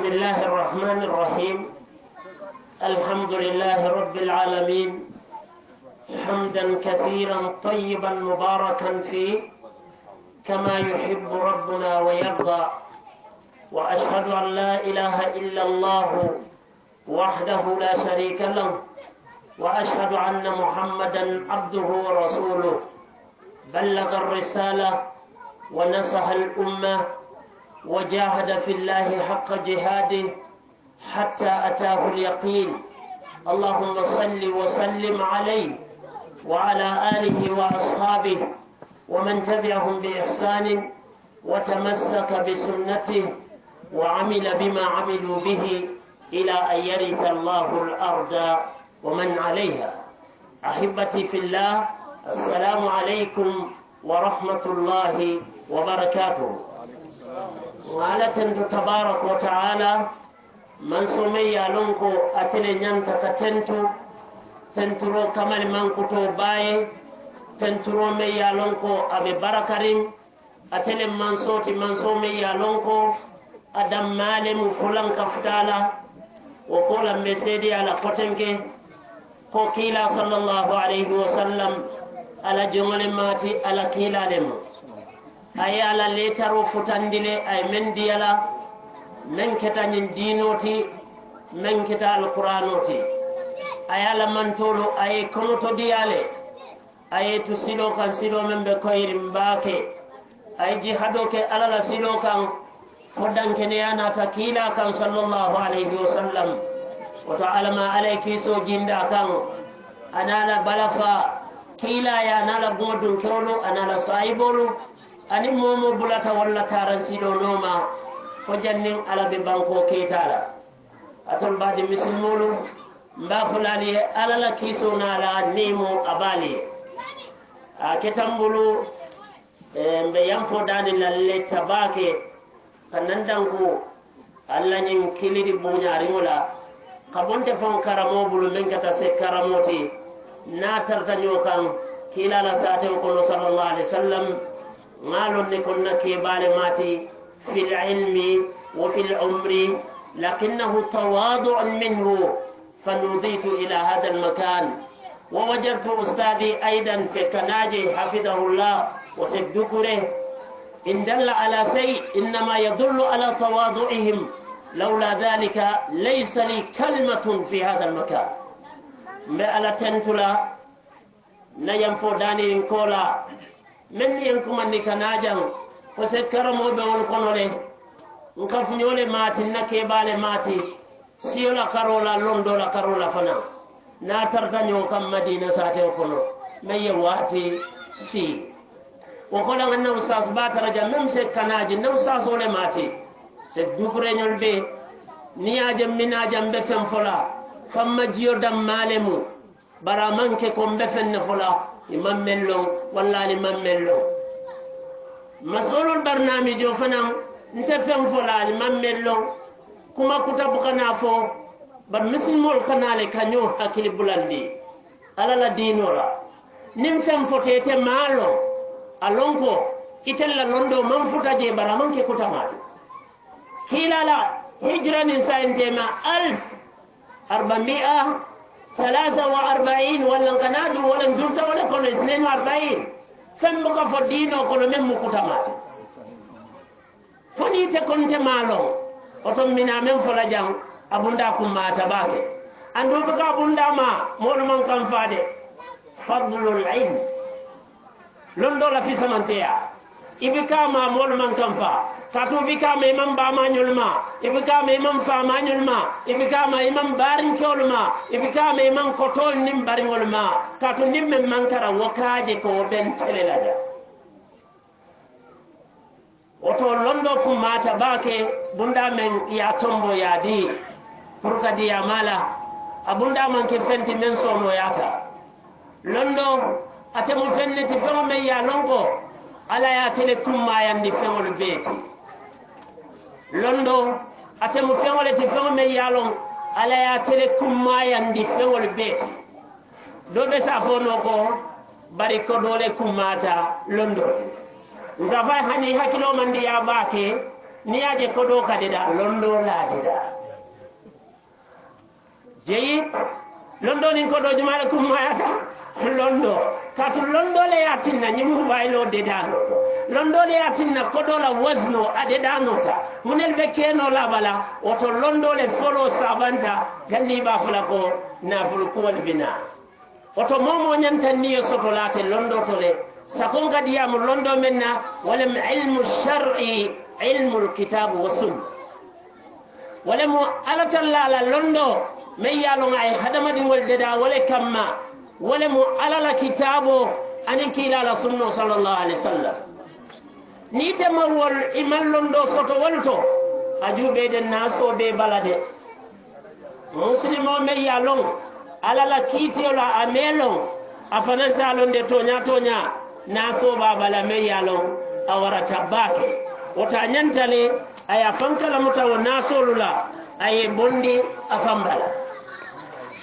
بسم الله الرحمن الرحيم. الحمد لله رب العالمين حمدا كثيرا طيبا مباركا فيه كما يحب ربنا ويرضى، وأشهد أن لا إله إلا الله وحده لا شريك له، وأشهد أن محمدا عبده ورسوله بلغ الرسالة ونصح الأمة وجاهد في الله حق جهاده حتى أتاه اليقين. اللهم صل وسلم عليه وعلى آله وأصحابه ومن تبعهم بإحسان وتمسك بسنته وعمل بما عملوا به إلى أن يرث الله الأرض ومن عليها. أحبتي في الله، السلام عليكم ورحمة الله وبركاته. وعلى تبارك وتعالى من سمي يالونكو أتلي نيانتا كتنتو تنترو كمال من كتو باي تنترو مي يالونكو أبي بركرين أتلي من صوتي من سمي يالونكو أدم مالي مفلان كفتالا وقولا مسيدي على قتنك كوكيلا صلى الله عليه وسلم على جمل ماتي على كيلا لم أي على ليترو فتندلي أي من ديالا من كتان دينوتي من كتا القرانوتي أي على من تولو أي كنوتو ديالي أي تسيلو كان سيلو من بكوير مباكي أي جهادوك على سيلو كان فدان كنيانا تكيلا كان صلى الله عليه وسلم وتعالى ما عليك سو جندا كان أنا لا بلفا كيلا يا نالا بودن كولو أنا لا صايبولو أني مومو بلاتا ولا تارنسيدو نوما فجنن على ببانكو كيتالا أتول بعد مسلمولو مبافلالي على لا كيسو نالا نيمو أبالي كتنبولو مبيانفو داني للي تباكي kanandanku alla nyin kilidi bunyari wala kabonte fon karamo bulu men kata se karamoti na tarta nyokan kila la saate ko sallallahu alaihi wasallam ngalon ne konna ke bale mati fil ilmi wa fil umri lakinnahu tawadu'un minhu fanuditu ila hada al makan ووجدت أستاذي أيضا في كناجي حفظه الله وسبدكره إن دل على شيء إنما يدل على تواضعهم، لولا ذلك ليس لي كلمة في هذا المكان. ما على تنتلا نيم فوداني كولا من ينكم أنك ناجم وسكرموا بول كنولي نكفنيولي ماتي نكيبالي ماتي سيولا كارولا لوندولا كارولا فنا ناترتنيو كم مدينة ساتيو كنو من يواتي سي وقال أنه أستاذ باتر جمم سكناجي أنه أستاذ ولماتي سدوكرين البي نياجم مناجم بفن فلا فما جيو دم مالمو برامانك كم بفن فلا إمام ملون والله إمام ملون مسؤول البرنامج وفنان نتفن فلا إمام ملون كما كتب خنافو برمسلم الخنالي كنيو أكل بلندي على لا دينورا نمفن فتيت مالون alonko itella londo man futa je bara man ke kutamati hilala hijran insantema 1443 wala kanadu wala ndurta wala kono 42 fembo ka fodino kono mem kutamati foni te konte malo oto mina men fola jang abunda kumata bake andu ka abunda ma molu man kan fade fadlul ilm londo la fi samanteya ibika ma mol man kanfa tatu bika ma imam ba ma nyulma ibika ma imam fa ma nyulma ibika ma imam barin kolma ibika ma imam kotol nim barin wolma tatu nim men man kara wakaje ko ben telelaja oto londo ku mata bake bunda men ya tombo ya di purka di ya mala abunda man ke fenti men sono yata londo atemu fenneti feŋo meŋ ye a loŋ ko alla ye ate le kummayandi feŋolu bee ti londo atemu feŋo le ti feŋo meŋ ye a loŋ alla ye ate le kummayandi feŋolu bee ti do be sa fo no ko bari ko do le kummata londo ti nsafa hani hakkilo man ndi ya baake ni aje kodo kadida londo la dida jeyi londo ni kodo jumala kumayata londo katu londo le yatinna nyimu baylo dedano londo le yatinna kodo la wazno adedano ta munel be keno la bala oto londo le folo sabanta galli ba fula ko na bul ko wal bina oto momo nyanta niyo soto late londo to le sakon kadiyamu londo menna wala ilmu shar'i ilmu alkitab wa sunnah wala mu alatalla la londo me yalon ay hadamadi wal deda wala kamma wala mu alala kitabo anin kila la sunna sallallahu alaihi wasallam ni tamawol imal londo soto walto ajube den naso be balade muslimo me yalon alala kitiola amelon afana salon de tonya naso babala me yalon awara tabake wota nyantale aya fankala mutawo naso lula ay bondi afambala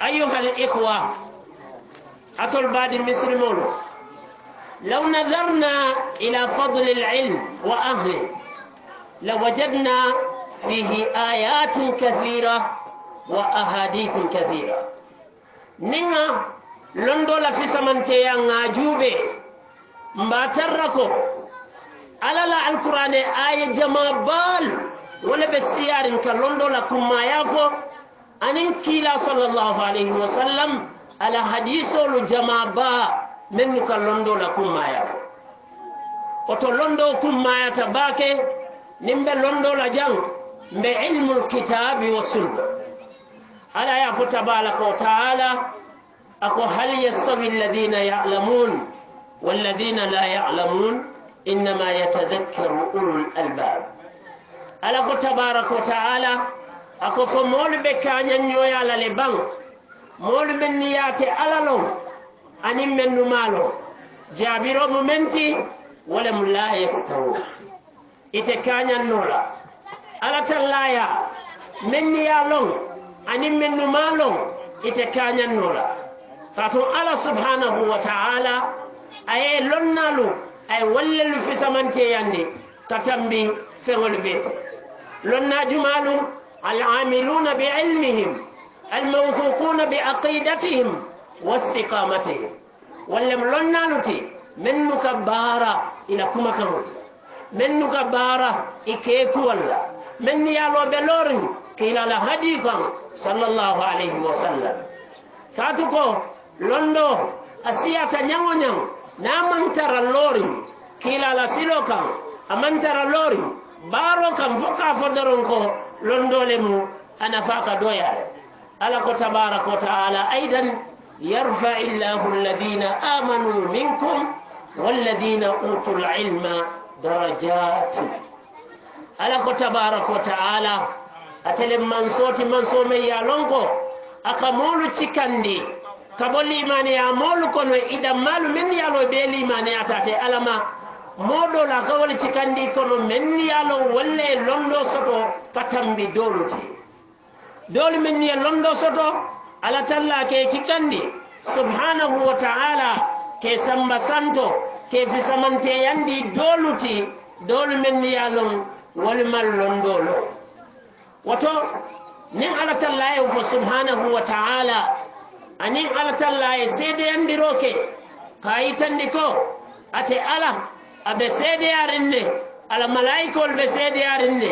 أيها الإخوة أتوا بعد المسلمون لو نظرنا إلى فضل العلم وأهله لوجدنا فيه آيات كثيرة وأحاديث كثيرة نينا لندولا في سمنتيا ناجوبي مباتركو على القرآن آية جمابال ولا بسيار كاللندولا كما يافو أن كلا صلى الله عليه وسلم على حديث الجمابا من كاللندو لكم ما يفو وتلندو كم ما يتباكي نمبر لندو لجان بعلم الكتاب والسنة على يفو تبارك وتعالى أكو هل يستوي الذين يعلمون والذين لا يعلمون إنما يتذكر أولو الألباب على تبارك وتعالى ako fo moolu be kañanñoya la le baŋ moolu men ni yaate ala loŋ aniŋ men numaalo jaabiro mu menti wala mu la yastawu ite kañanno la ala tallaya men ni ya loŋ aniŋ men numaa loŋ ite kañanno la kaatu ala subhanahu wa ta'ala aye lonnaalu aye wallelu fisamanteyandi tatambi feŋolu beete lonna jumaalu العاملون بعلمهم الموثوقون بعقيدتهم واستقامتهم ولم لنالتي من كبارة إلى كما كانوا من كبارة إكيكو ولا من يالو بلورن كلا لهديكم صلى الله عليه وسلم كاتوكو لندو أسياتا نيامو نيام نامن ترى اللورن كلا لسيلوكم أمن ترى اللورن بارو كم فقا فدرنكو لندولمو أنا فاق دويا ألا تبارك وتعالى أيضا يرفع الله الذين آمنوا منكم والذين أوتوا العلم درجات ألا تبارك وتعالى أتلم من صومي يا لونكو أكمل تكندي كبولي ماني يا مولكو إذا مال من يالو بيلي ماني أتاتي ألما modo la kawali cikandi kono men yalo walle londo soto katambi doluti doli men ya londo soto ala talla ke cikandi subhanahu wa ta'ala ke samba santo ke fisamante yandi doluti doli men yalo wal mal londolo wato nin ala talla ya fo subhanahu wa ta'ala anin ala talla ya sede yandi roke kayitandi ko ate ala abe seedeyarinne ala malaikol be seedeyarinne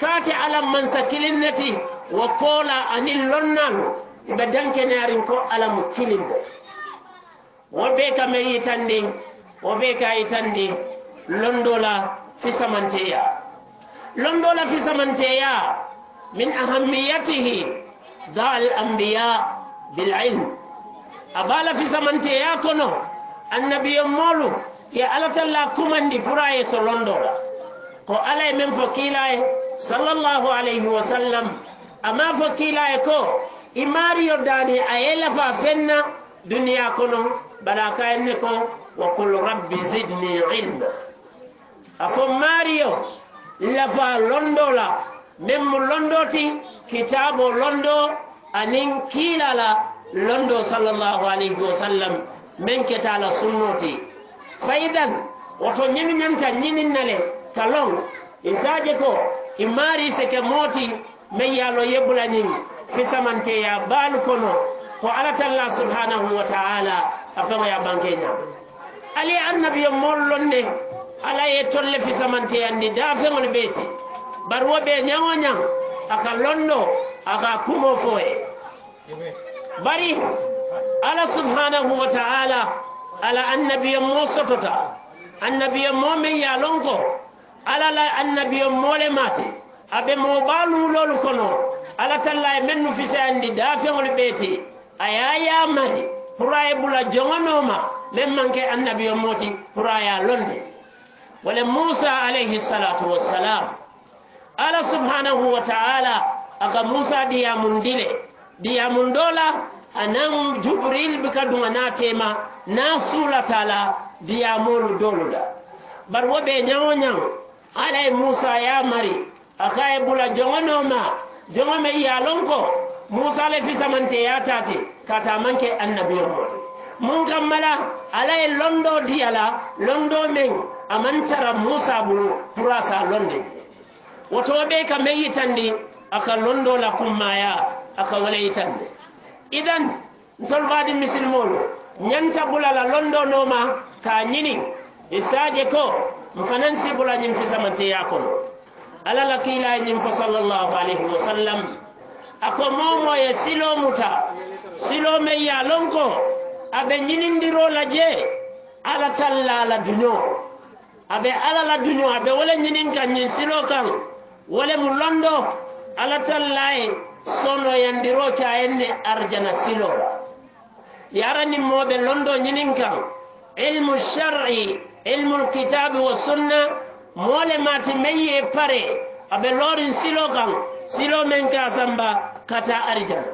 kaate ala mansa kilinneti wo koola anin lonnalu ɓe dankeneyarin ko ala mo kilinne woɓe ka me yitandi woɓe ka yitandi londola fisamanteya min ahammiyatihi da al anbiya bil ilm abala fisamanteya kono annabiyo molu ya ala talla kumandi puraye so londola ko alay men fo kiilaye sallallahu alayhi wa sallam ama fo kiilaye ko i mario dani a yelafa fenna duniya kono bala kayenne ko wa qul rabbi zidni ilma afo mario lafa londola men mo londoti kitabo londo anin kiilala londo sallallahu alayhi wa sallam men ketala sunnoti faidan woto ñimi ñanta ñininnale ka long isaje ko imari seke moti men yalo yebulanin fi samante ya bal kono ko ala talla subhanahu wa ta'ala afama ya bankenya ali annabi mollonne ala ye tolle fi samante andi dafe mon beti barwobe nyango nyang aka londo aka kumo foye bari ala subhanahu wa ta'ala ala annabi mo sotota annabi mo me ya lonko ala la annabi mo le mati abe mo balu lolu kono ala talla mennu fi sandi dafe mon beti ayaya mari pura bula jonganoma men manke annabi moti pura ya londe wala Musa alayhi salatu wassalam ala subhanahu wa ta'ala aka Musa diyamun dola anan Jibril bika dunga na tema na sula tala diyamolu doluda bar wobe nyawo nyang ala Musa ya mari aka bula jonganoma jongame ya lonko Musa le fi samante ya tati kata manke annabi moti mun kammala alay londo diyala londo men amantara Musa bulu purasa londe woto be ka meyitandi aka londo la kummaya aka wala yitande idan solvadi misilmolu nyanta bulala londo noma ka nyini isaje ko mfanansi bula nyim fi samante yakono ala la kila nyim fa sallallahu alaihi wasallam ako momo ye silo muta silo me ya lonko abe nyinindiro la je ala talla la dunyo abe ala la dunyo abe wala nyinin kan nyin silo kan wala mu londo ala tallaye sono yandiro ka enne arjana silo yarani mobe londo nyinin kan ilmu shar'i ilmu alkitab wa sunna mole mati meye pare abe lorin silo kan silo men ka samba kata arjana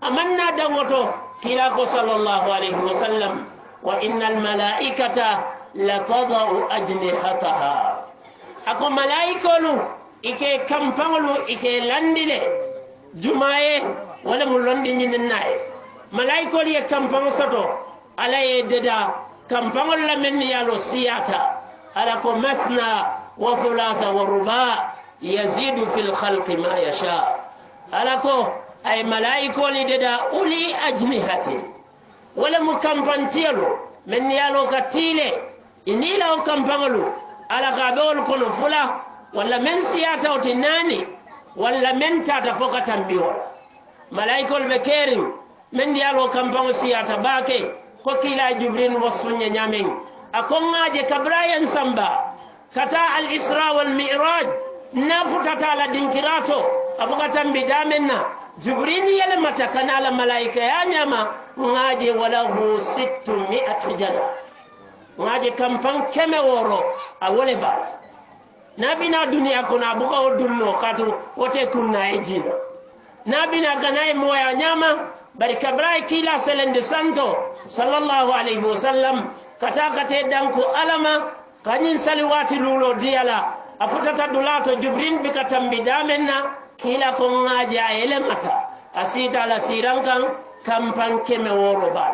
amanna dangoto kila ko sallallahu alaihi wasallam wa innal malaikata la tadau ajnihataha ako malaikolu ike kampangolu ike landile jumaye wala mu londi nyinin naye malaikolu ye kampang sato ala ye deda kampangol la men yalo siyata ala ko mathna wa thulatha wa ruba yazidu fil khalqi ma yasha ala ko ay malaikolu deda uli ajnihati wala mu kampantielo men yalo katile inila o kampangolu ala gabol kono fula wala men siyata o tinani wala men tata foka tambiwa malaikol be kerim men yalo kampango siyata bake ko kila Jibril wasunya nyamen akongaje kabrayan samba kata al isra wal mi'raj nafutata la dinkirato abuka tambi damenna Jibril yele matakana la malaika ya nyama ngaje wala hu 600 jana ngaje kampan keme woro a wole ba nabina duniya kuna buka odullo katu wote kunna ejina nabina ganai moya nyama bari kabrai kila selende santo sallallahu alaihi wasallam kata kate danko alama kanyin saliwati lulo diala afutata dulato Jibril bika tambi damenna kila ko ngaje ayele mata asita la sirankan kampan keme woro ba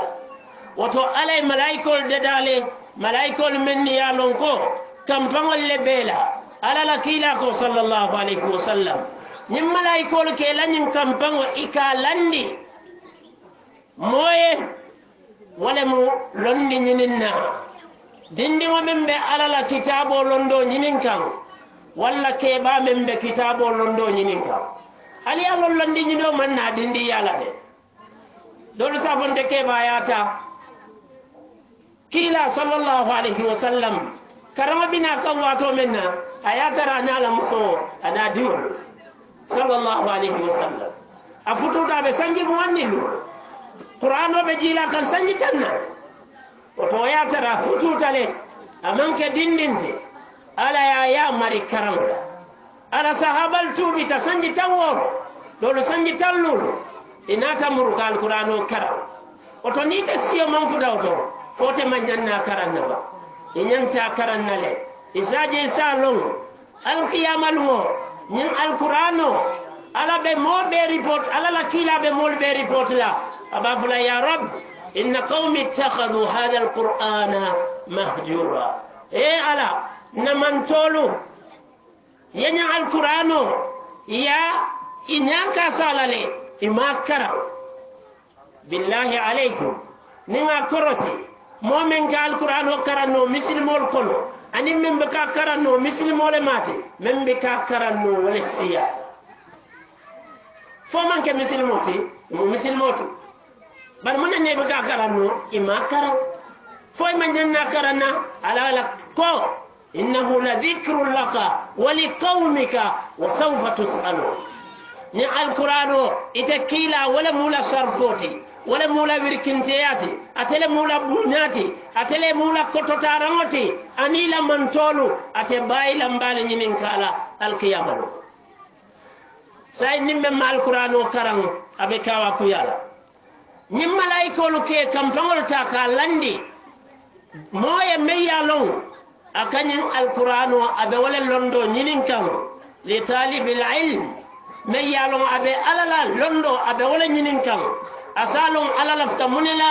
woto alay malaikol dedale malaikol men ya lonko kampangol le bela ala la kila ko sallallahu alaihi wasallam nim malaikol ke lanin kampango ika landi moye wala mu londi nyininna dindi mo membe ala la kitabo londo nyinin kan walla ke ba membe kitabo londo nyinin kan ali alol londi nyido man na dindi yala de dole sabonde ke ba yata kila sallallahu alaihi wasallam karama bina kan wato menna ayatara na la muso ana diwo sallallahu alaihi wasallam afutu da be sanji mo wannilu qur'ano be jila kan sanji tanna to ayatara futu tale amanke dindinde ala ya mari karamda ala sahabal tubi ta sanji taworo dole sanji tallulu inata muruka alqur'ano karam oto ni te siyo manfuda oto fote manjanna karanna ba inyanta karanna le isaje salon alqiyamal mo nyin alqur'ano ala be mo be report ala la kila be mo be report la abafula ya rab inna qaumi ittakhadhu hadha alqur'ana mahjura ala namantolu yenya alqur'ano ya inyaka salale imakara billahi alaykum ninga korosi momen ka alqur'ano karano muslimol kono ani membe ka karano muslimole mate membe ka karano wala siyata fo man ke muslimoti bar mun ne be ka karano imakara fo man janna karana ala ko innahu la dhikrun laka wa liqaumika wa sawfa tusalun ni alqur'ano ite kila wala mula sarfoti wala mula wirkinteyati atele mula bunyati atele mula kototarangoti anila mantolu ate bayila mbale nyinin kala alqiyamah say nimbe mal qur'ano karam abe kawa ku yala nyim malaikolu ke kam fangol ta ka landi moye meyalon akanyin alqur'ano abe wala londo nyinin kam li talibil ilm meyalon abe alala londo abe wala nyinin kam asalon alala fta munela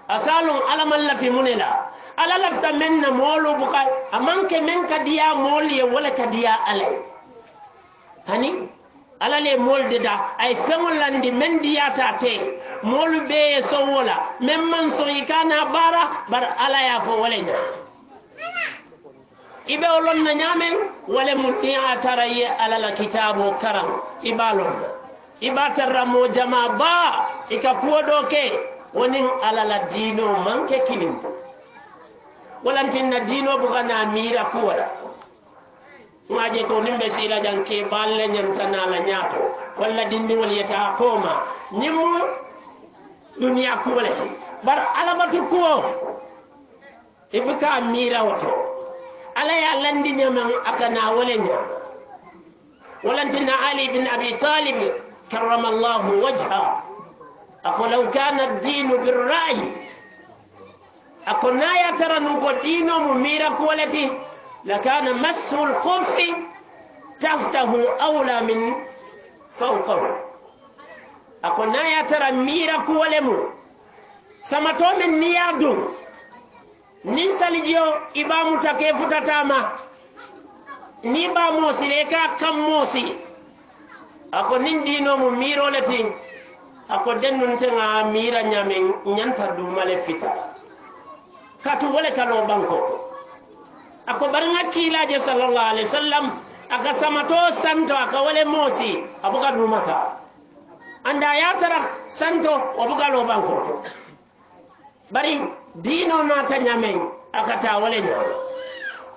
asalon alaman lafi munela alala fta menna molo buka amanke men kadiya moliye wala kadiya alay hani alale molde da ay fengolandi men diyata te molu be so wala men man so ikana bara bar ala ya fo wala nya ibe olon na nyamen wala mutni ataraye alala kitabo karam ibalon ibatara mo jama ba ikakuodoke wonin alala dino manke kilim wala tinna dino bugana mira kuwala ngaje ko nimbe sila janke balle nyantana la nyato wala dindi wal yata koma nyimu dunia kuwala bar alabatu ko ibuka mira wato ala ya landi nyaman akana wala nya wala tinna ali bin abi talib كرم الله وجهه أقول لو كان الدين بالرأي أقول نايا ترى نقول دينه مميرا كولتي لكان مس الخف تحته أولى من فوقه أقول نايا ترى ميرا كولمو سمتو من نيادو نسالجيو إبا متكيف تتاما نيبا موسي لكا كم موسي ako nin dino mu miro lati ako dennun tanga mira nyamen nyanta du male fita katu wala kalo banko ako baranga kilaje sallallahu alaihi wasallam aka samato santo aka wala mosi abuka du mata anda ya tara santo abuka lo banko bari dino na ta nyamen aka ta wala nya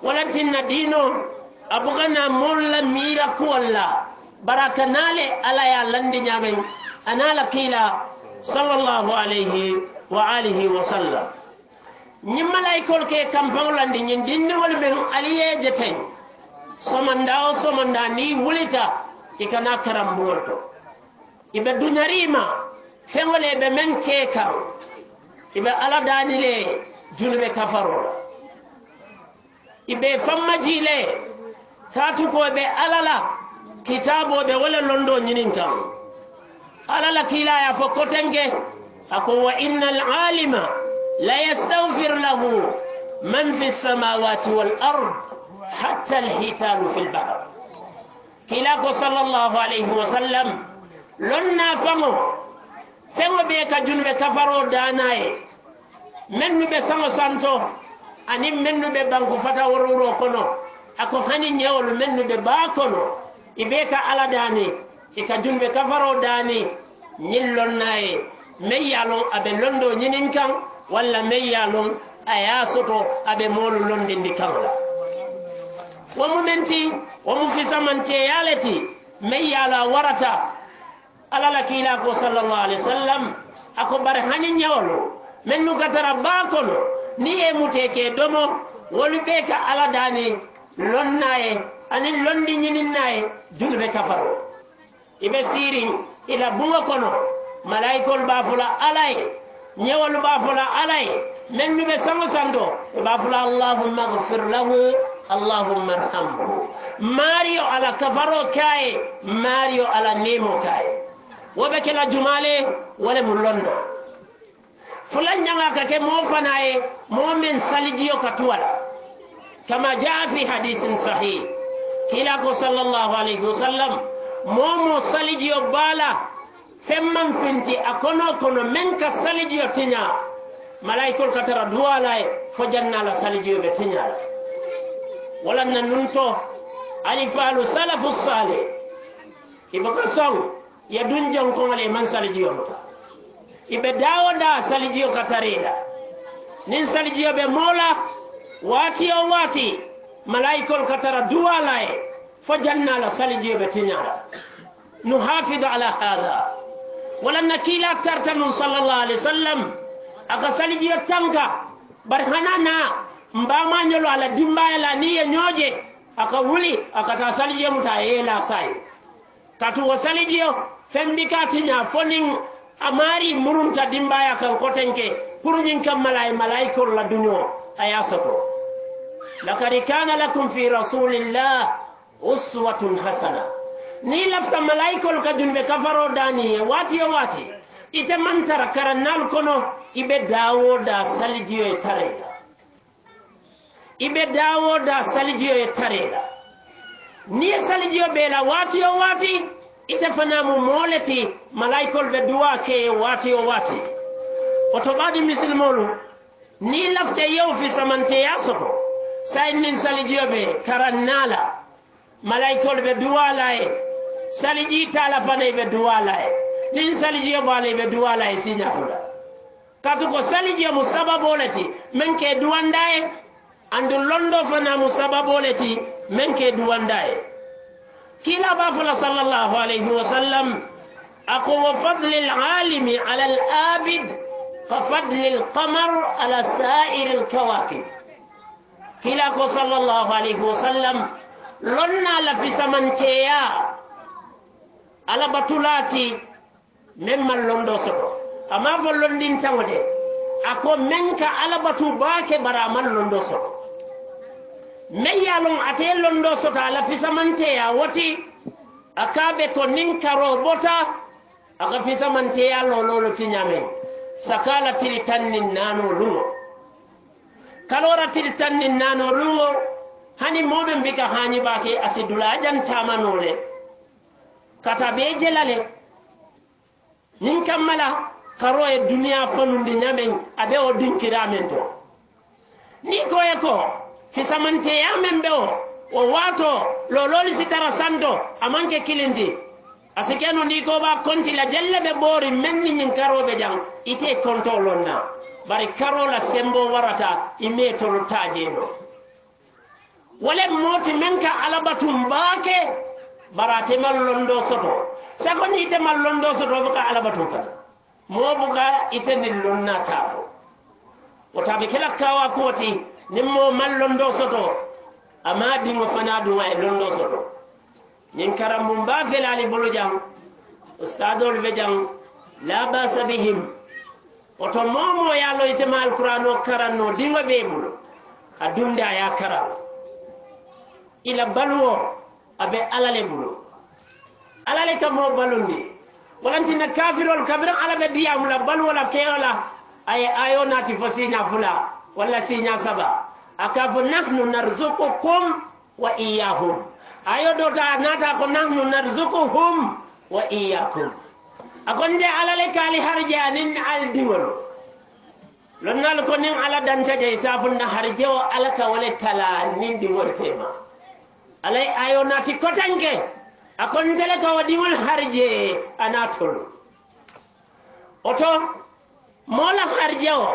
wala tinna dino abuka na mulla mira ko wala barakanale ala ya landi nyamen anala kila sallallahu alayhi wa alihi wa sallam nyim malaikol ke kampang landi nyin dinni wal ben aliye jeten somanda ni wulita ikana karam borto ibe dunyarima fengole be men ke kam ibe ala danile julbe kafaro ibe fammajile tatu ko be alala kitabo be wala londo nyinin kam alala kila ya fokotenge ako wa innal alima la yastaghfir lahu man fi samawati wal ard hatta al hitan fil bahr kila ko sallallahu alayhi wa sallam lonna fengo be ka junbe kafaro danaye mennu be sango santo ani mennu be banku fata wororo kono ako hani nyewol mennu be ba kono ibeka ala dani ika junbe kafaro dani nyillon naye meyalon abe londo nyinin kan walla meyalon ayasoto abe molu londindi kanla wa momenti wa mufisamante yaleti meyala warata ala la kila ko sallallahu alaihi wasallam ako bar hani nyawlo mennu katara bakono ni e muteke domo wolu beka ala dani lonnaye anin londi nyinin naye julbe kafaro ibe sirin ila bunga kono malaikol bafula alay nyewol bafula alay mennu be sango sando bafula allahumma ighfir lahu allahumma arhamhu mario ala kafaro kay mario ala nemo kay wobe la jumale wala mulondo fulan nyanga ka ke mo fanaye mo men salidiyo katwala kama jaa fi hadithin sahih kila ko sallallahu alaihi wasallam momo salijiyo bala femman finti akono kono men ka salijiyo tinya malaikol katara duwala fo janna la salijiyo be tinya wala nanunto alifalu salafu salih ibaka song ya dunjon ko ngale man salijiyo ibe dawoda salijiyo katarila nin salijiyo be mola wati o wati malaikol katara duwala fo janna la salijiyo be tinya nuhafidu ala hada wala nakila tartanu sallallahu alaihi wasallam aka salijiyo tanka bar hanana mbama nyolo ala dimba la niye nyoje aka wuli aka ta salijiyo muta yela sai tatu wasalijiyo fembika tinya fonin amari murunta dimba ya kan kotenke kurunyin kam malaikor la dunyo ayasako lakari kana lakum fi rasulillah uswatun hasana ni lafta malaikol kadunbe kafaro dani wati ya wati ite mantara karannal kono ibe dawoda salijiyo e tarela ibe dawoda salijiyo e tarela ni salijiyo bela wati ya wati ite fanamu moleti malaikol be duwa ke wati ya wati otobadi misilmolu ni lafta yew fi samante yasoko saynin salijiyo be karannala malaikol be duwa laye saliji tala fana be duwa laye nin saliji bale be duwa laye sinya fula katu ko saliji musababoleti menke duwandaye andu londo fana musababoleti menke duwandaye kila bafala sallallahu alayhi wasallam aqwa fadli alalimi ala alabid ka fadli alqamar ala sa'ir alkawakib kila ko sallallahu alayhi wasallam lonna la fisamanteya ala batulati memman londo soto ama fo londin tawde ako menka ala batu baake baraman londo soto meyalon ate londo soto ala fisamanteya woti akabe to nin karo bota aka fisamanteya lololo tinyamen sakala tiri tannin nano lumo kalora tiri tannin nano lumo hani moɓe mbika hani bake asidula jantamanole kata be jelale nin kammala karo e duniya fanundi ñamen aɓe o dinkiramen to ni koye ko fisamanteyamen ɓe o wato lololi sitara santo amanke kilindi asikeno ndi ko ɓa kontila jelle ɓe ɓoori menni ñin karoɓe jang ite konto lonna bari karola sembo warata ime tolo tajeno wala moti menka alabatum baake barate mallondo soto sako ni te mallondo soto buka alabatum fa mo buka ite ni lonna tafo watabe kala kawa koti nimmo mallondo soto amadi mo fana duma e londo soto nyin karam ba felali bulu jam ustadol be jam la basa bihim oto momo yalo ite mal qur'ano karanno dingo be bulu adunda ya karam ila baluwo abe alale bulu alale kamo balundi walantina kafirol kabira alabe diyam la baluwo la keola ay ayo nati fo sinya fula wala sinya saba akafu nahnu narzuqukum wa iyyahum ayo dota nata ko nahnu narzuquhum wa iyyakum akonde alale kali harjanin al dingol lonnal ko nin ala danta jay safunda harjewo alaka wala tala nin dingol tema alay ayo nati kotanke akon tele ka wadingol harje anatol oto mola harjewo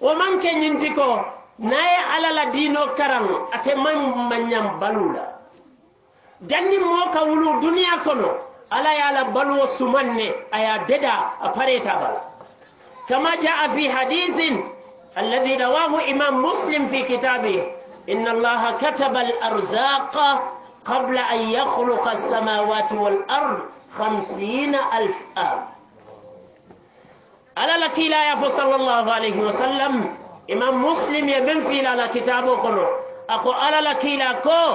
o manke nyinti ko naye alala dino karam ate man manyam balula janni mo ka wulu duniya kono ala ya la balu sumanne aya deda apareta bala kama jaa fi hadithin alladhi rawahu imam muslim fi kitabihi إن الله كتب الأرزاق قبل أن يخلق السماوات والأرض 50,000 عام على لكي لا يفو صلى الله عليه وسلم إمام مسلم يبن في على كتابه قلو أقول على لكي لا كو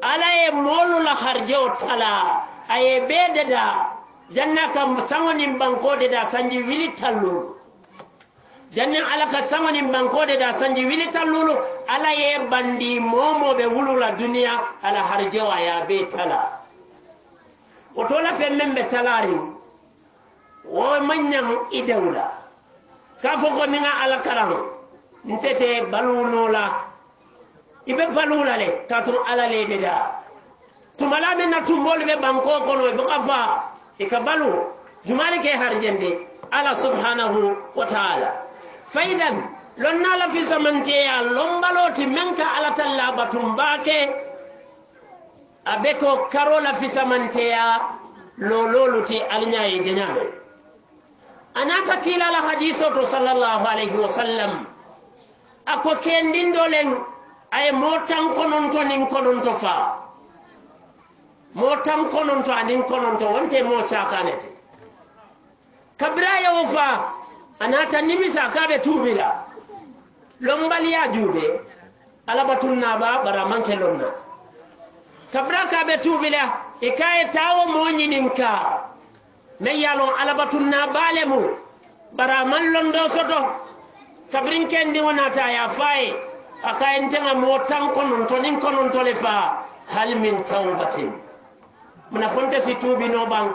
على يمول لخرجو تلا أي بيددا جنة كم سوان بانكو ددا سنجي ويلي تلو janni ala ka samani bankode da sanji wilita lulu ala ye bandi momo be wulula duniya ala harjewa ya be tala woto la fe membe talari wo manyam idawla ka fo ko ninga ala karam ntete balunola ibe balula le katun ala le deda tumala men na tumbol be banko kono be kafa e ka balu jumali ke harjende ala subhanahu wa ta'ala faidan lonna la fi zamante ya lombaloti menka ala talla batum bake abeko karola fi zamante ya lololuti alnyaye jenyame anata kila la hadiso to sallallahu alaihi wasallam ako kendindolen ay motan kononto nin kononto fa motan kononto anin kononto wonte mo chakanete kabra ya wofa anata nimisa kabe tubila lombali ya jube alabatunna ba bara manke lonna kabra kabe tubila ikaye tawo monyidinka me yalon alabatunna balemu bara man londo soto kabrin kendi wonata ya faye akaye ntenga motan kononto nin kononto le fa hal min tawbatin muna fonte si tubi no bang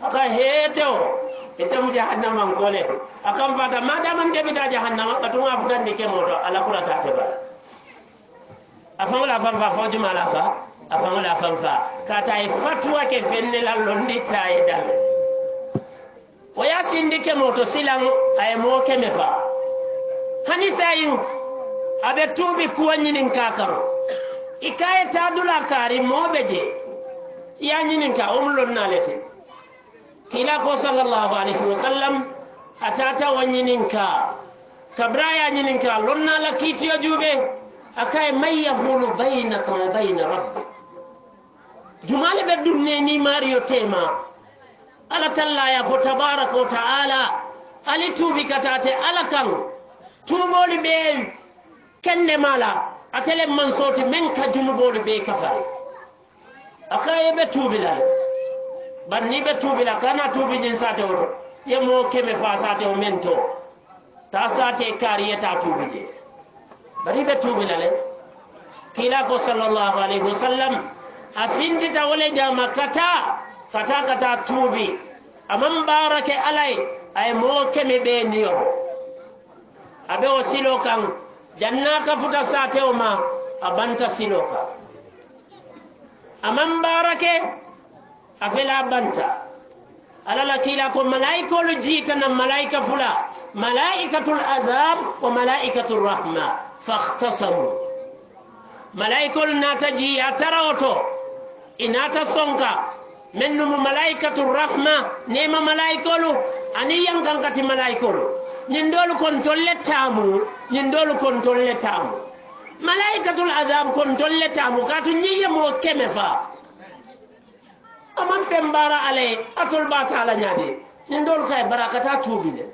aka heto ite mu jahannama ngolete akam fata madama ndebita jahannama batunga futande ke moto ala kula tate ba afamula famfa foju malaka afamula famfa kata e fatwa ke fenne la londi taye dal waya sindike moto silang ay mo kemefa hani sayin abe tubi kuwanyinin kakaro ikaye tadula kari mobeje ya nyinin ka umlon nalete kila ko sallallahu alaihi wasallam atata wanyininka kabraya nyininka lonna la kitiyo jube akaye may yahulu bainaka wa bain rabbik jumale be dunne ni mariyo tema ala talla ya ko tabaraka wa taala ali tubi katate ala kan tuboli be kenne mala atele man soti men ka junuboli be kafare akaye be tubilal banni be tubila kana tubi jin sate woto yemo keme fa sate o mento ta sate kariye ta tubi je bari be tubila le kila ko sallallahu alaihi wasallam afindi ta wole jama kata tubi amam barake alai ay mo keme be niyo abe o silo kan janna ka futa sate o ma abanta silo ka amam barake afela banta alala kila ko malaikolu jitana malaika fula malaikatul adhab wa malaikatur rahma fakhtasamu malaikol nataji atarawoto inata sonka mennu malaikatur rahma nema malaikolu ani yankan kati malaikolu nindolu kon tolletamu malaikatul adhab kon tolletamu katu nyiye mo kemefa aman fembara alay atul batala nyade ndol kay barakata tubile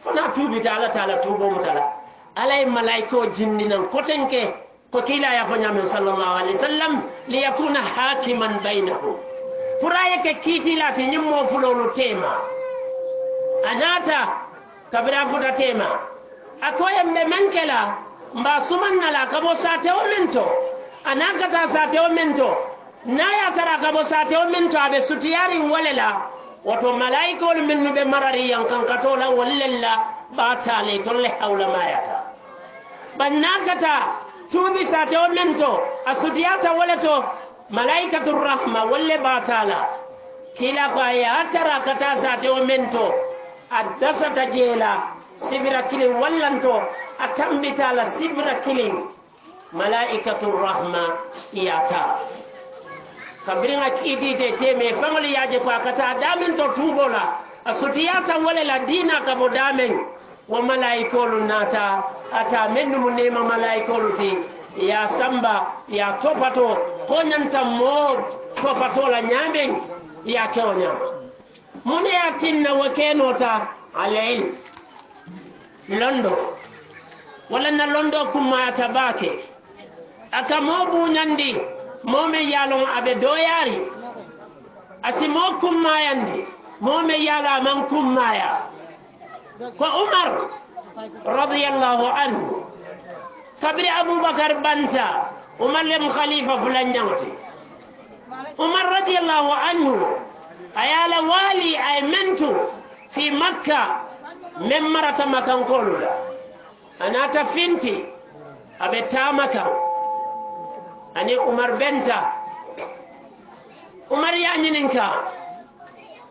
fona tubita ala taala tubo mutala alay malaiko jinninan kotenke ko kila ya fanya min sallallahu alaihi wasallam li yakuna hakiman bainahum puraye ke kitila ti nyimmo fulolu tema anata kabira futa tema akoye mbe menkela mba sumannala kabo sate o mento anakata sate o mento naya tara kabo sate o mento abe sutiyari walela wato malaikol minnu be marari yankan katola wallella batale tolle hawla mayata bannakata tubi sate o mento asutiyata waleto malaikatur rahma walle batala kila fa ya tara kata sate o mento addasata jela sibira kilin wallanto atambita la sibira kilin malaikatur rahma iyata kabringa kiti teme family yaje kwa kata damen to tubola asutiyata wala la dina kabo damen wa malaikolu nata ata mennu munema malaikolu ti ya samba ya topato konyanta mo topato la nyambe ya keonya mune atinna wakenota alayl londo wala na londo kuma tabake akamobu nyandi moome yalon abe doyari asimo kummayandi moome yala man kummaya ko Umar radiyallahu anhu kabri Abubakar banta Umar lem khalifa fulan jangti Umar radiyallahu anhu ayala wali ay mentu fi Makka mem marata makan kolula anata finti abe tamaka ani Umar benta Umar ya nyininka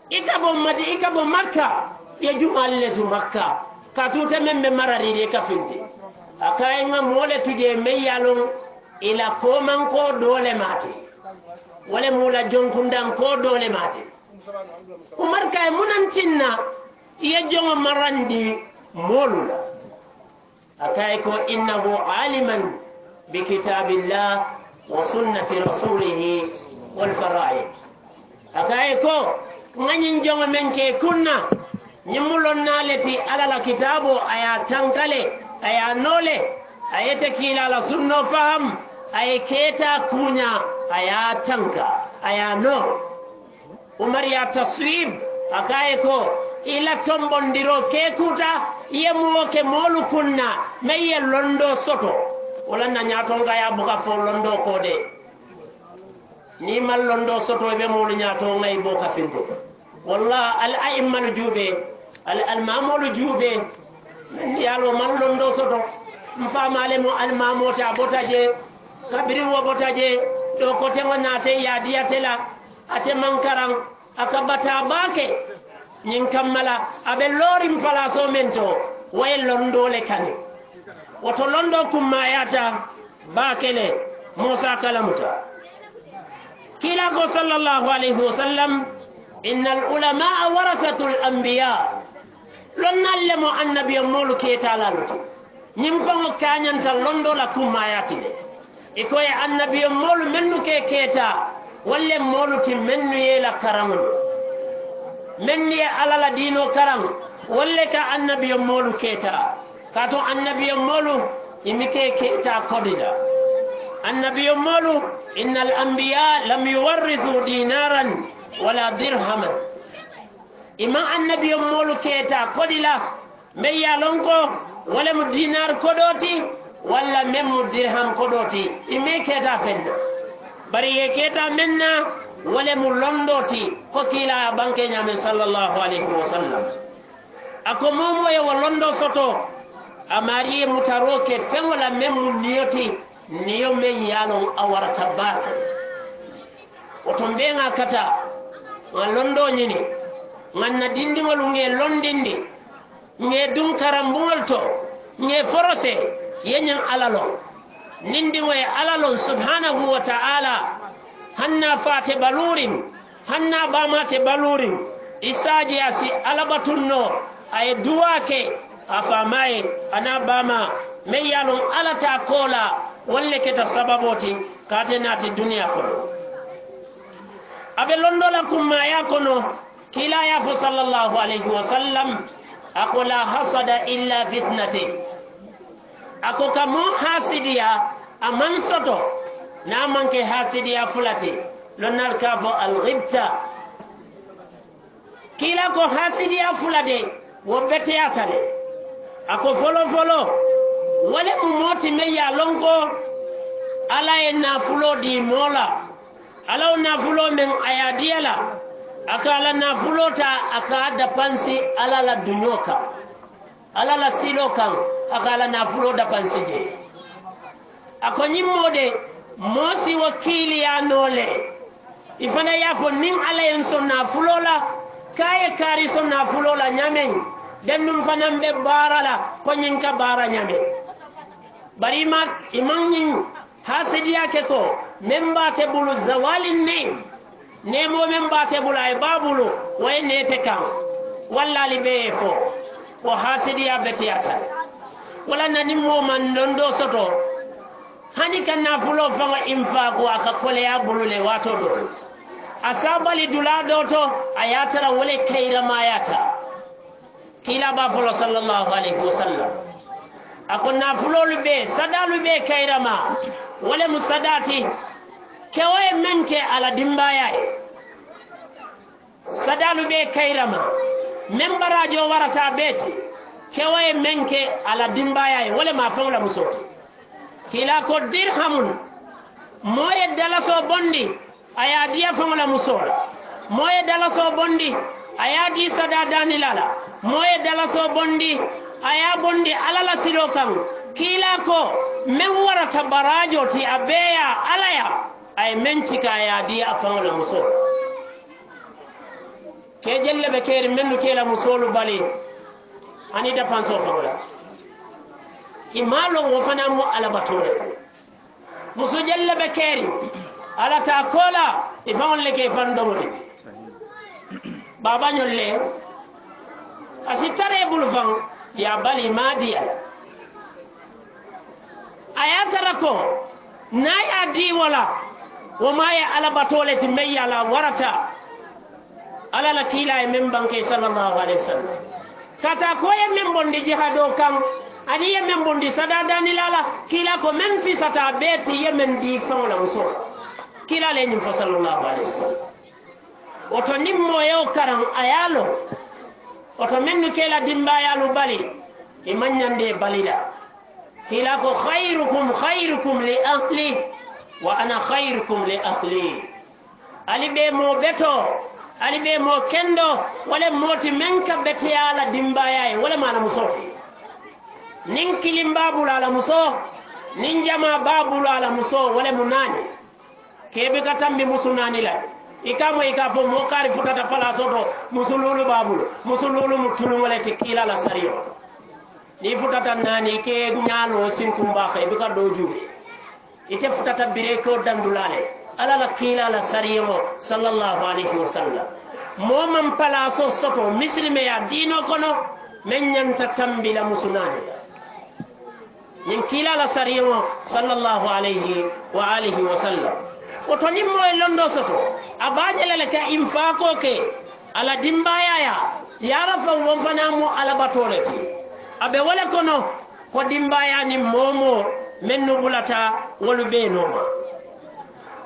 ikabo Makka ya jumal lesu Makka ka tuta membe marari de ka finti akay nga mole tuje meyalon ila koman ko dole mati wala mula jonkundan ko dole mati Umar kay munantinna ya jongo marandi molula akay ko innahu aliman bi kitabillah wa sunnati rasulih wal fara'id akay ko ngani jongo menke kunna nyimulon naleti alala kitabo aya tankale aya nole ayete kila la sunno faham ay keta kunya aya tanka aya no Umar ya taswib akaye ko ila tombondiro ke kuta yemu ke molu kunna meye londo soto wala na nyatonga ya buka fo londo ko de ni mal londo soto be molu nyato ngay boka finto walla al a'immal jube al mamul jube yalo man londo soto mfamale mo al mamota botaje kabiri wo botaje do ko tenga nate ya diatela ate mankaran akabata bake nyin kammala abe lorim palaso mento way londo le kane woto londo kummayata bakele Musa kalamuta kila ko sallallahu alaihi wasallam innal ulama warathatul anbiya lonnalle mo annabi molu ketalaluto nyim fango kanyanta londo la kummayati de ikoye annabi molu mennu ke keta walle molu ti mennu yela karamu mennu ye alala dino karam walle ka annabi molu keta kato annabi molu imike keta kodida annabi molu innal anbiya lam yuwarrithu dinaran wala dirhaman ima annabi molu keta kodila me yalonko wala mu dinar kodoti wala memu dirham kodoti ime keta fenna bari ye keta menna wala mu londoti ko kila banke nyame sallallahu alaihi wasallam ako momo ye londo soto amari mutaroke fengola memu niyoti niyo me yalon awara tabaka otombenga kata londo nyini nganna dindingol nge londindi nge dum karambungol to nge forose yenyen alalo nindingo e alalo subhanahu wa ta'ala hanna fate balurin hanna bamate balurin isaji asi alabatunno ay duwake afamaye ana bama me yalon alata kola walle keta sababoti katenati duniya kono abe londola kumma ya kono kila ya fu sallallahu alaihi wasallam ako la hasada illa fitnati ako kamo hasidiya aman soto na manke hasidiya fulati lonnar kafo al-ghibta kila ko hasidiya fulade wo beteyatale ako folo wale mumoti me ya lonko ala e nafulo di mola ala nafulo men ayadiela akala nafulo ta akada pansi ala la dunyoka ala la silokan akala nafulo da pansi je akoni mode mosi wakili ya nole ifana yafo nin ala en so nafulo la kaye kari so nafulo la nyamen dennum fanam be barala ko nyinka bara nyame bari mak imangin hasidiya ke ko memba te bulu zawalin ne mo memba te bulu ay babulu way nete kam walla libe ko ko hasidiya betiyata wala nani mo man dondo soto hani kanna fulo fanga infaqu aka kole ya bulu le wato do asabali dulado to ayatara wala kayra mayata kila ba fulo sallallahu alaihi wasallam akonna fulolu be sadalu be kayrama wala musadati kewaye menke ala dimbaya sadalu be kayrama membarajo warata beti kewaye menke ala dimbaya wala ma fawla musoti kila ko dirhamun moye dalaso bondi aya diya fawla musola moye dalaso bondi aya di sada danilala moye dalaso bondi aya bondi alala silo kan kila ko men warata barajo ti abeya alaya ay mencika ya di afawla musola ke jelle be keri mennu kela musolu bali ani da panso fawla imalo wo fana mu alabatore muso jelle be keri ala ta kola ifawon leke fandomori baba nyolle asitare bulfan ya bali madiya ayatara ko na ya di wala wo ma ya alabatole timbe ala warata ala la kila e men banke sallallahu alaihi wasallam kata ko e men bondi jihado kan ani ye men bondi sadada ni lala kila ko men fi sata beti ye men di fawla muso kila le nyim sallallahu alaihi wasallam oto nimmo yo karam ayalo oto men kela dimba yalu bali e manyande balida kila ko khairukum li ahli wa ana khairukum li ahli ali be mo beto ali be mo kendo wala moti men ka bete ala dimba yayi wala mana muso nin kilim babul ala muso nin jama babul ala muso wala munani kebe katambi musunani la ikamo ikafo mo kari futata pala soto musululu babul musululu mutulu wala tekila la sariyo ni futata nani ke nyalo sinkumba kay bika doju ite futata bire ko dandulale ala la kila la sariyo sallallahu alaihi wasallam mo man pala so soto muslime ya dino kono men nyanta tambila musunani yin kila la sariyo sallallahu alaihi wa alihi wasallam oto ni moy londo soto abaje la ka infako ke ala dimbaya ya rafa won fana mo ala batoleti abe wala kono ko dimbaya ni momo men no bulata wolu be no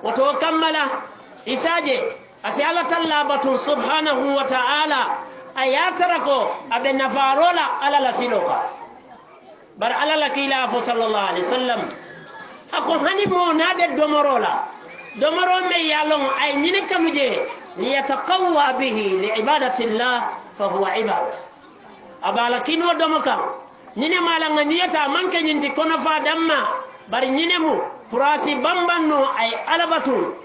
oto kammala isaje asi ala talla batun subhanahu wa ta'ala ayatarako abe nafarola ala la siloka bar ala la kila fo sallallahu alaihi wasallam ako hani mo nabe domoro me yalon ay nyine kamuje li yataqawwa bihi li ibadati llah fa huwa ibada abala kino domoka nyine malanga niyata manke nyinti kono fa damma bar nyine mu purasi bambanno ay alabatu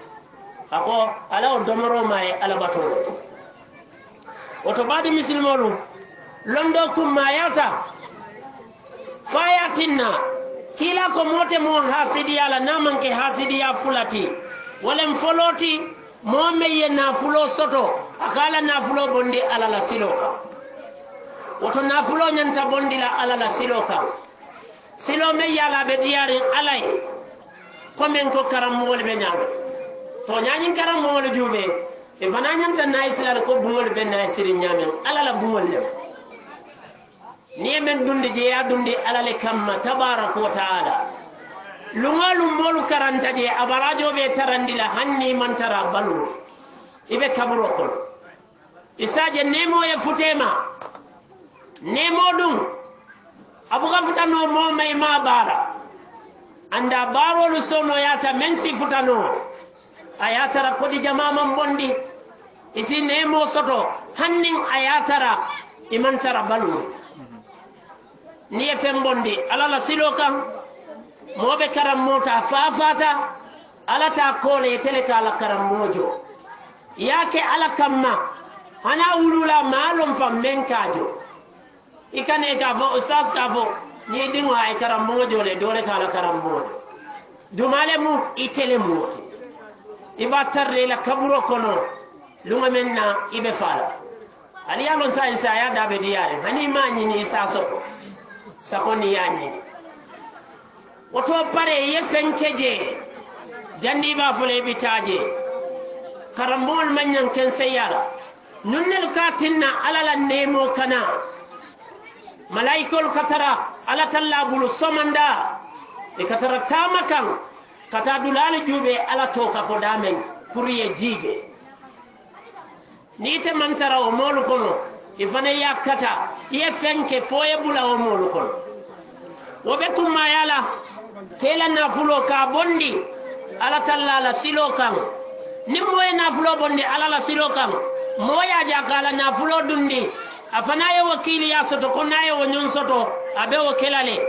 ako ala domoro may alabatu oto badi misilmolu londo kum mayata fayatinna kila ko mote mo hasidi ala namanke hasidiya fulati walem foloti mo meye nafulo soto akala nafulo bondi ala la siloka woto nafulo nyanta bondi la ala la siloka silo me yala be diari alay komen ko karam wol be nyaama to nyaanyin karam wol jube e fana nyanta naysila ko bumol be naysiri nyaamen ala la bumol le ni men dunde je ya dunde ala le kamma tabaraka wa taala lungalu molu karanta je abarajo be tarandila hanni man tara balu ibe kaburo ko isaje nemo e futema nemo dum abuga futano mo may ma bara anda barolu sono yata men si futano ayatara kodi jama man bondi isi nemo soto hannin ayatara iman tara balu ni e fen bondi ala la silo kan moɓe karam mota fafata ala ta kole tele ka ala karam mojo yake ala kamma hana wulula malum fam men kajo ikane ka fo ustaz ka fo ni dingo ay karam mojo le dole ka ala karam mojo dumale mu itele moti iba tarre la kaburo kono lunga menna ibe fala ali yalon sa isa ya dabe diare hani ma nyini sa soko sakoni yani woto pare ye fenkeje jandi ba fule bitaje karambol manyan ken sayara nunnel katinna alala nemo kana malaikol katara ala tallabulu somanda e katara tamakan kata dulale jube ala to ka fodamen pour ye jije ni te mantara o molu kono ifana yakata ye fenke foye bula o molu kon wo be tumma yala kela nafulo ka bondi ala talla la silo kan ni moye nafulo bondi ala la silo kan moya ja kala nafulo dundi afana ye wakili ya soto ko naye wo nyon soto abe wo kelale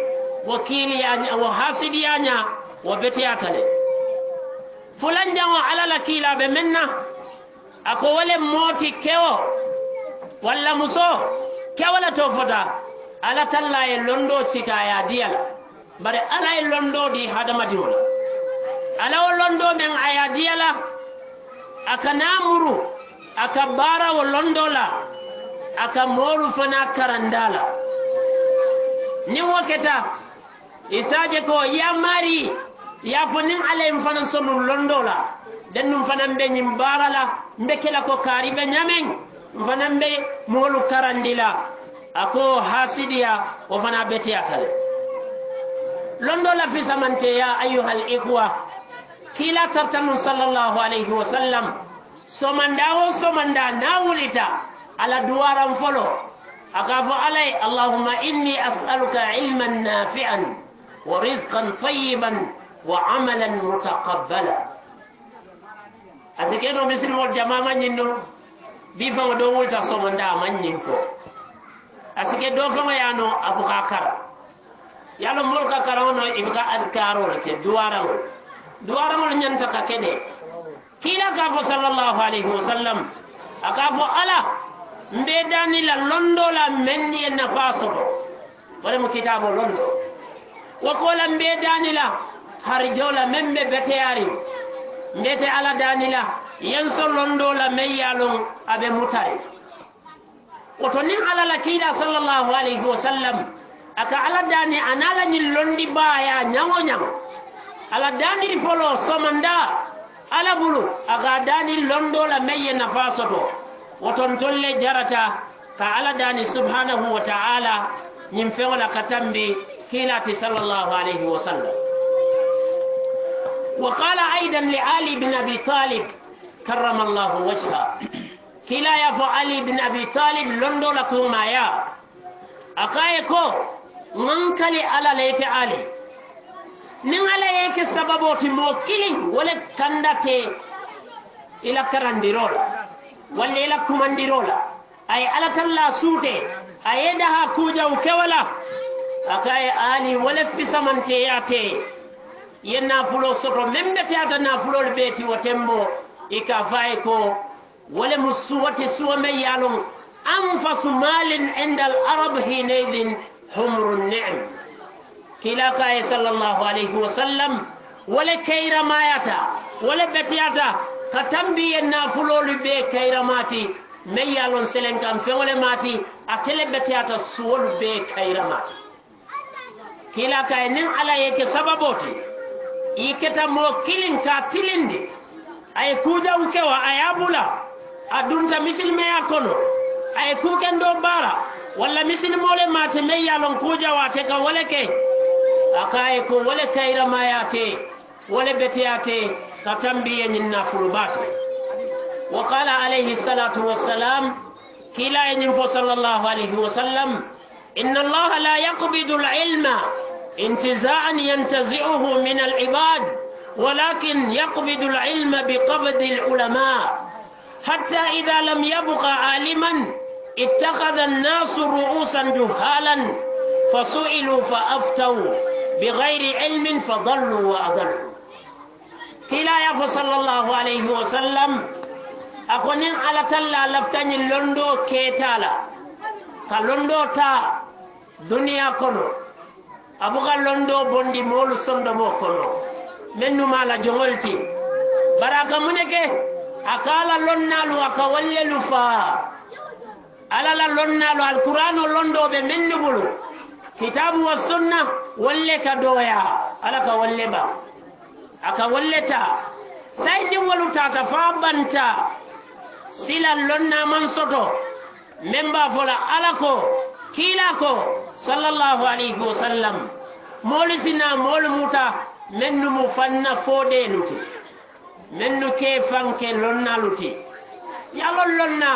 wakili ya wo hasidi ya nya wo beti atale fulan jango ala la kila be menna ako wale moti kewo walla muso kewala to fota ala talla e londo cika ya diyala bare ala e londo di hadamati wala ala o londo men aya diyala aka namuru aka bara wo londo la aka moru fana karandala ni waketa isaje ko ya mari ya fonin ala en fana sonu londo la dennum fana be nyim barala mbekela ko karibe nyamen fana be molu karandila ako hasidiya o fana beti atale londo la fi samante ya ayuhal ikhwa kila tartanu sallallahu alayhi wa sallam somanda nawulita ala duwaran folo akafu alay allahumma inni as'aluka ilman nafi'an wa rizqan tayyiban wa amalan mutaqabbala asikeno misilmo jamama nyinno bi fa do wulta somanda manyin ko asike do fa yano abuka kara yalo mol ka kara no ibka adkaro ke duwaran nyanta ka kede kila ka fo sallallahu alayhi wa sallam akafu ala mbe dani la londo la menni en nafaso wala mo kitabo londo wa kola mbe dani la harjola membe beteyari mbete ala dani la yenso londo la meyalon abe mutari woto nin ala la kila sallallahu alayhi wa sallam aka ala dani anala ni londi baya nyango ala dani folo somanda ala bulu aka dani londo la meye nafaso to woton tolle jarata ka ala dani subhanahu wa ta'ala nyim fewola katambi kilati sallallahu alayhi wa sallam وقال أيضا لعلي بن أبي طالب كرم الله وجهه كلا يفو علي بن أبي طالب لندو لكم مايا أقايكو منكلي على ليت علي نين على يك سببوت موكلين ولا كندتي إلى كرانديرولا ولا إلى كومانديرولا أي على تلا سوتي أي دها كوجا وكولا أقاي علي ولا في سمنتياتي yenna fulo soto membe tiata na fulo beti wotembo ikafai ko wala musuwati suwame yalon anfasu malin inda al-arab hinaidhin humrun ni'am kila kai sallallahu alayhi wa sallam wala kayra mayata wala betiata katambi yenna fulo be kayra mati me yalon selen kam fe wala mati atele betiata suwol be kayra mati kila kai nin ala yake sababoti iketa mo kilin ka tilindi ay kuja ukewa ayabula adunta misilme yakono ay kuken do bara walla misilmole mate me yalon kuja wate ka wala ke akaye ko wala kayra mayate wala betiyate katambiye nyinna fulubate wa qala alayhi salatu wassalam kila yin fo sallallahu alayhi wasallam inna allaha la yaqbidu al-ilma انتزاعا ينتزعه من العباد ولكن يقبض العلم بقبض العلماء حتى إذا لم يبق عالما اتخذ الناس رؤوسا جهالا فسئلوا فأفتوا بغير علم فضلوا وأضلوا كلا يا صلى الله عليه وسلم أكونين على تلا لفتني اللندو كيتالا كاللندو تا دنيا كنو abuka londo bondi molu sondo mo kono mennu mala jongolti baraka muneke akala lonnalu akawallelu fa ala la lonnalu alqur'ano londo be mennu bulu kitabu was sunna walle ka doya ala ka walle ba aka walleta saydi waluta ka fa banta sila lonna man soto memba fola alako kilako sallallahu alayhi wa sallam molisina mol muta mennu mufanna fode luti mennu ke fanke lonna luti yalo lonna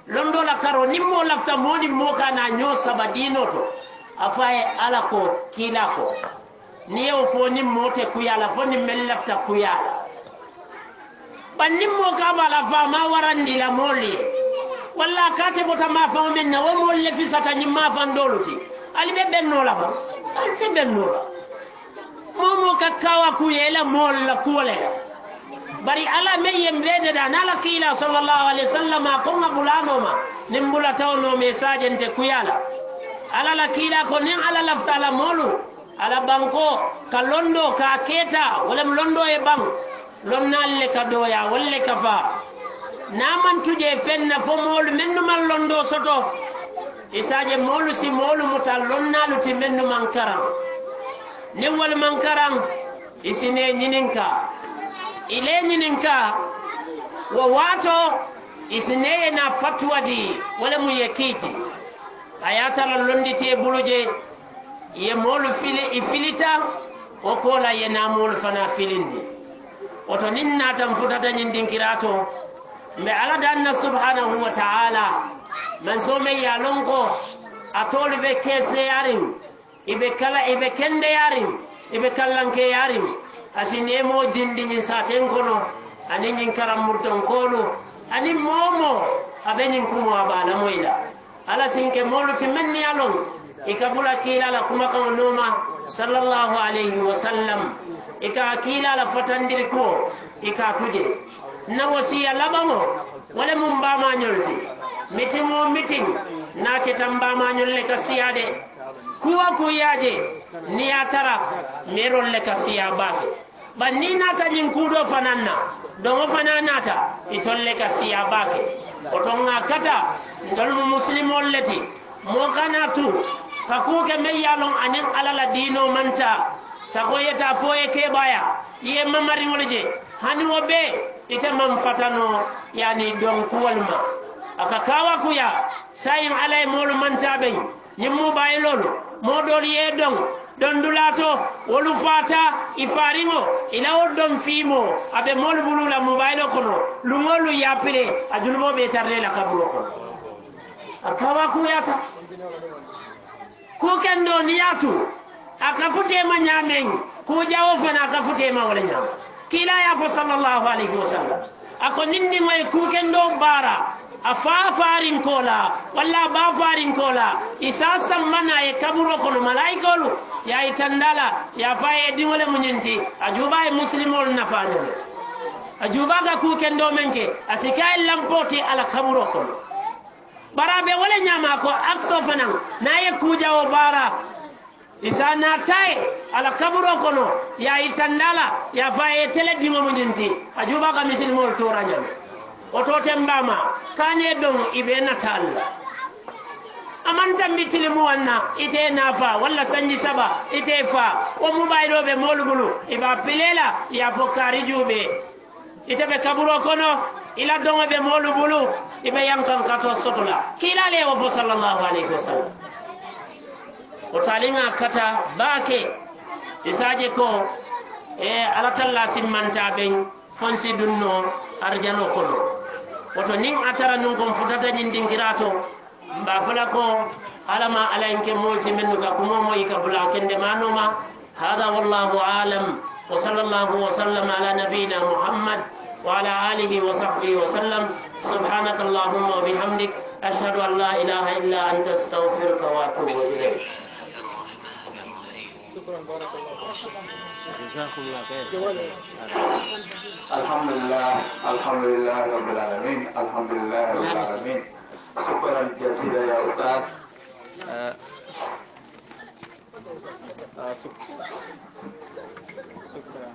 londo la karo nimmo lafta moni moka na nyo sabadino to afaye ala ko kila ko ni o fo nimmo te kuyala fo ni mel lafta kuyala banimmo ka bala fa ma warandi la moli walla kate bota ma fa men na wo mol le fisata nyimma fa ndoluti ali be benno la ba ali se benno la momo ka kawa kuyela mol la kule bari ala meyem rede da nala kila sallallahu alaihi wasallam ko ngabulano ma nimbula tawno message nte kuyala ala la kila ko nin ala lafta la molu ala banko ka londo ka keta wala londo e bang lonnalle ka doya walle ka fa naman tuje fenna fo molu mennu man londo soto isaje molu si molu mutal lonnalu ti mennu man karam nin wal man karam isine nyininka ile nyininka wa wato isine na fatwa di wala mu yakiti ayata la londite buluje ye molu fili ifilita o kola ye na molu fana filindi oto nin natam futata ñindinkirato mbe ala danna subhanahu wa ta'ala man so me yalonko atolu be kese yarin ibe kende yarin ibe kallanke yarin asinemo jindi ñin saten kono ani ñin karam murton kolu ani momo abe ñin kumo abala moyla ala sinke molu timenni yalon ikabula kila la kuma kan noma sallallahu alayhi wa sallam ika kila la fatandir ko ika tuje na wasiya labamo wala mum ba ma nyolti meeting na ke tamba ma nyolle ka siyade kuwa ku yaje ni atara merol le ka siya bake banni nata nyin kudo fananna dongo fananata itolle ka siya bake otonga kata ndol muslimol leti mo kanatu kakuke meyalon anen alala dino manta sako yeta foye kebaya ye mamari ngolje hani wobe ite mam fatano yani don kuwalma akakawa kuya sayin alay molu manta be nyimmu baylolu modol ye don dulato wolu fata ifaringo ila wodon fimo abe molu bulula mobile kono lumolu yapile ajulmo be tarle la kabulo ko akawa kuyata kukendo niyatu akafute ma nyamen ku jawo fana akafute ma wala nyam kila ya fa sallallahu alaihi wasallam ako nindi moy kukendo bara afa farin kola walla ba farin kola isa sammana e kaburo kono malaikolu ya itandala ya fa e dingole munyinti ajuba e muslimol nafani ajuba ga kukendo menke asikai lampoti ala kaburo kono barabe wala nyama ko akso fanan naye kujawo bara isa na tay ala kaburo kono ya itandala ya faye tele dimo mujinti ajuba ka misil mol to ranyam oto tembama kane don ibe natal aman tambi tilimu wanna ite nafa wala sanji saba ite fa o mobile be molugulu iba pilela ya fokari jube ite be kaburo kono ila dongo be molugulu ibe yankan kato sotula kila le wa sallallahu alaihi wasallam o talinga kata bake isaje ko ala talla simmanta ben fonsi dunno arjano kono woto nin atara nun kon futata ñindinkirato mba fala ko alama alayke molti mennu ka kumo moyi ka bula kende manoma hada wallahu alam wa sallallahu wa sallam ala nabina muhammad وعلى آله وصحبه وسلم سبحانك اللهم وبحمدك أشهد أن لا إله إلا أنت استغفرك وأتوب إليك. شكرا بارك الله جزاكم الله خير. الحمد لله رب العالمين الحمد لله رب العالمين شكرا جزيلا يا أستاذ. شكرا